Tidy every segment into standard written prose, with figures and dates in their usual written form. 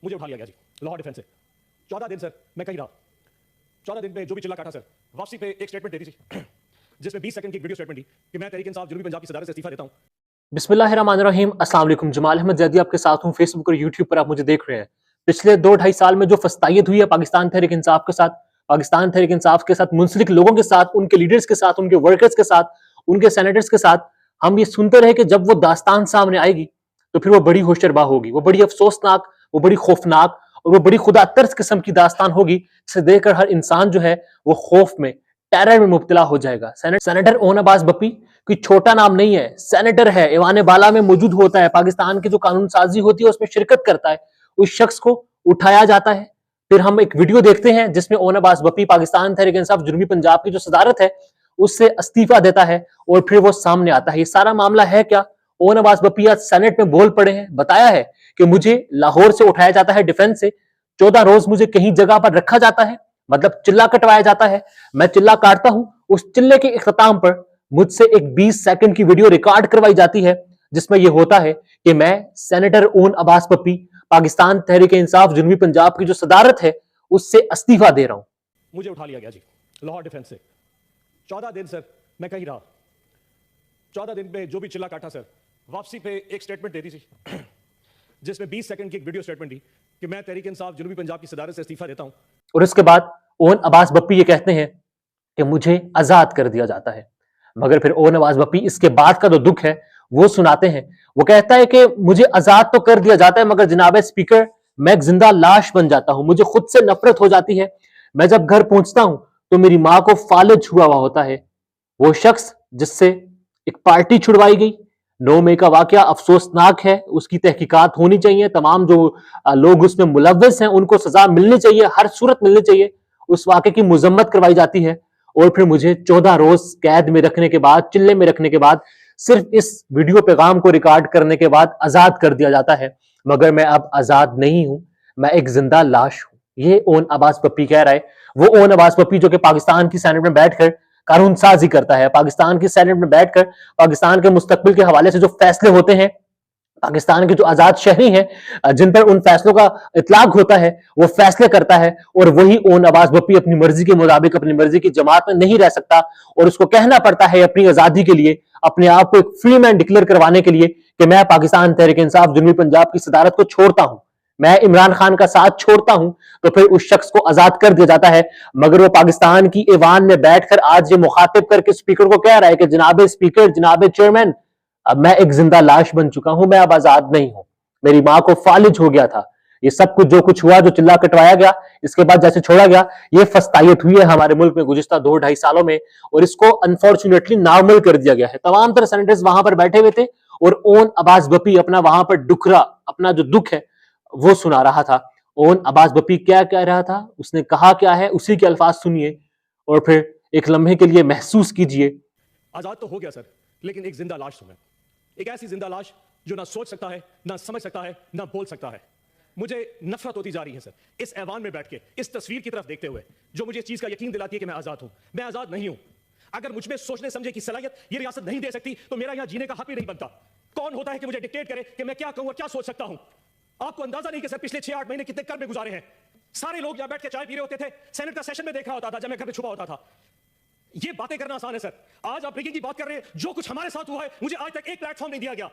मुझे उठा लिया गया जी लाहौर डिफेंस से। 14 दिन सर मैं कहीं रहा। 14 दिन में जो भी चिल्ला काटा सर, वापसी पे एक स्टेटमेंट दे दी थी जिसमें 20 सेकंड की वीडियो स्टेटमेंट दी कि मैं तहरीक इंसाफ जनूबी पंजाब की सदारत से इस्तीफा देता हूं। बिस्मिल्लाहिर्रहमानिर्रहीम। अस्सलाम वालेकुम। जमाल अहमद जैदी आपके साथ हूं। फेसबुक और यूट्यूब पर आप मुझे देख रहे हैं। पिछले 2-2.5 साल में जो फस्तायत हुई है पाकिस्तान तहरीक इंसाफ के साथ, पाकिस्तान तहरीक इंसाफ के साथ मुंसलिक लोगों के साथ, उनके लीडर्स के साथ, उनके वर्कर्स के साथ, उनके सेनेटर्स के साथ, हम ये सुनते रहे कि जब वो दास्तान सामने आएगी तो फिर वो बड़ी होशरबा होगी, वो बड़ी अफसोसनाक, वो बड़ी खौफनाक और वो बड़ी खुदा तर्स किस्म की दास्तान होगी जिसे देखकर हर इंसान जो है वो खौफ में, टेरर में मुब्तला हो जाएगा। सेनेटर ओन अब्बास बप्पी कोई छोटा नाम नहीं है, सेनेटर है, ऐवान बाला में मौजूद होता है, पाकिस्तान की जो कानून साजी होती है उसमें शिरकत करता है। उस शख्स को उठाया जाता है। फिर हम एक वीडियो देखते हैं जिसमें ओन अब्बास बप्पी पाकिस्तान तहरीक इंसाफ जनूबी पंजाब की जो सदारत है उससे इस्तीफा देता है और फिर वो सामने आता है। ये सारा मामला है क्या? ओन अब्बास बप्पी आज सेनेट में बोल पड़े हैं, बताया है कि मुझे लाहौर से उठाया जाता है डिफेंस से, 14 रोज मुझे कहीं जगह पर रखा जाता है, मतलब चिल्ला कटवाया जाता है, मैं चिल्ला काटता हूं, उस चिल्ले के इख्तिताम पर मुझसे एक 20 सेकंड की वीडियो रिकॉर्ड करवाई जाती है जिसमें यह होता है कि मैं सेनेटर ओन अब्बास बप्पी पाकिस्तान तहरीक इंसाफ जनूबी पंजाब की जो सदारत है उससे इस्तीफा दे रहा हूं। मुझे उठा लिया गया जी लाहौर डिफेंस से। 14 दिन सर मैं कहीं रहा। 14 दिन में जो भी चिल्ला काटा सर, वापसी पे एक स्टेटमेंट दे दी थी जिसमें 20 सेकंड की एक वीडियो स्टेटमेंट दी कि मैं तहरीक इंसाफ जनूबी पंजाब की सदारत से इस्तीफा देता हूं। और इसके बाद ओन अब्बास बप्पी ये कहते हैं कि मुझे आजाद कर दिया जाता है। मगर फिर ओन अब्बास बप्पी इसके बाद का जो दुख है वो सुनाते हैं। वो कहता है कि मुझे आजाद तो कर दिया जाता है मगर जनाब स्पीकर मैं एक जिंदा लाश बन जाता हूं, मुझे खुद से नफरत हो जाती है। मैं जब घर पहुंचता हूं तो मेरी मां को फालिज हुआ होता है। वो शख्स जिससे एक पार्टी छुड़वाई गई, 9 मई का वाकया अफसोसनाक है, उसकी तहकीकात होनी चाहिए, तमाम जो लोग उसमें मुलव्वस हैं उनको सजा मिलनी चाहिए, हर सूरत मिलनी चाहिए। उस वाकये की मुजम्मत करवाई जाती है और फिर मुझे 14 रोज कैद में रखने के बाद, चिल्ले में रखने के बाद, सिर्फ इस वीडियो पैगाम को रिकॉर्ड करने के बाद आजाद कर दिया जाता है। मगर मैं अब आजाद नहीं हूं, मैं एक जिंदा लाश हूं। ये ओन अब्बास बप्पी कह रहा है। वो ओन अब्बास बप्पी जो कि पाकिस्तान की सेनेट में बैठकर कानून साजी करता है, पाकिस्तान की सेनेट में बैठकर पाकिस्तान के मुस्तकबिल के हवाले से जो फैसले होते हैं, पाकिस्तान के जो आजाद शहरी हैं जिन पर उन फैसलों का इतलाक होता है, वो फैसले करता है। और वही ओन अब्बास बप्पी अपनी मर्जी के मुताबिक अपनी मर्जी की जमात में नहीं रह सकता और उसको कहना पड़ता है अपनी आजादी के लिए, अपने आप को एक फ्री मैन डिक्लेयर करवाने के लिए कि मैं पाकिस्तान तहरीक इंसाफ जनूबी पंजाब की सदारत को छोड़ता हूं, मैं इमरान खान का साथ छोड़ता हूं। तो फिर उस शख्स को आजाद कर दिया जाता है। मगर वो पाकिस्तान की ऐवान में बैठकर आज ये मुखातिब करके स्पीकर को कह रहा है कि जनाब स्पीकर, जनाब चेयरमैन, अब मैं एक जिंदा लाश बन चुका हूं, मैं अब आजाद नहीं हूं, मेरी मां को फालिज हो गया था। ये सब कुछ जो कुछ हुआ, जो चिल्ला कटवाया गया, इसके बाद जैसे छोड़ा गया, ये फस्तायत हुई है हमारे मुल्क में गुज़िश्ता 2-2.5 सालों में और इसको अनफॉर्चुनेटली नॉर्मल कर दिया गया है। तमाम तरह सेनेटर्स वहां पर बैठे हुए थे और ओन अब्बास बप्पी अपना वहां पर डुकरा, अपना जो दुख है वो सुना रहा था। ओन अब्बास बप्पी क्या कह रहा था, उसने कहा क्या है, उसी के अल्फाज सुनिए और फिर एक लम्हे के लिए महसूस कीजिए। आजाद तो हो गया सर, लेकिन एक जिंदा लाश हूं मैं, एक ऐसी जिंदा लाश जो ना सोच सकता है, ना समझ सकता है, ना बोल सकता है। मुझे नफरत होती जा रही है सर इस ऐवान में बैठ के, इस तस्वीर की तरफ देखते हुए जो मुझे इस चीज का यकीन दिलाती है कि मैं आजाद हूं। मैं आजाद नहीं हूं। अगर मुझ में सोचने समझे की सलाहियत ये रियासत नहीं दे सकती तो मेरा यहां जीने का हक भी नहीं बनता। कौन होता है कि मुझे डिक्टेट करे कि मैं क्या कहूं और क्या सोच सकता हूं? आपको अंदाजा नहीं कि सर पिछले 6-8 महीने कितने कर्म में गुजारे हैं। सारे लोग यहां बैठ के चाय पी रहे होते थे, सेनेट का सेशन में देखा होता था जब मैं घर में छुपा होता था। ये बातें करना आसान है सर, आज आप रिगिंग की बात कर रहे हैं। जो कुछ हमारे साथ हुआ है मुझे आज तक एक प्लेटफॉर्म नहीं दिया गया।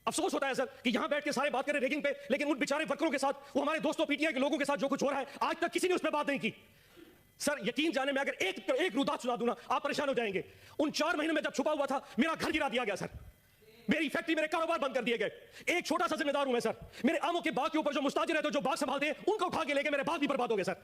अफसोस होता है सर कि यहां बैठ के सारे बात कर रहे हैं रिगिंग पे, लेकिन उन बेचारे वर्करों के साथ, वो हमारे दोस्तों पीटीआई के लोगों के साथ जो कुछ हो रहा है आज तक किसी ने उस पर बात नहीं की। सर यकीन जाने में अगर एक रुदात सुना दूं ना, आप परेशान हो जाएंगे। उन 4 महीने में जब छुपा हुआ था, मेरा घर गिरा दिया गया सर, मेरी फैक्ट्री, मेरे कारोबार बंद कर दिए गए। एक छोटा सा जिम्मेदार हूं मैं सर। मेरे आमों के बाग के ऊपर जो मुस्ताजिर है, तो जो बाग संभालते हैं, उनको उठा के लेके मेरे बाग भी बर्बाद हो गए सर।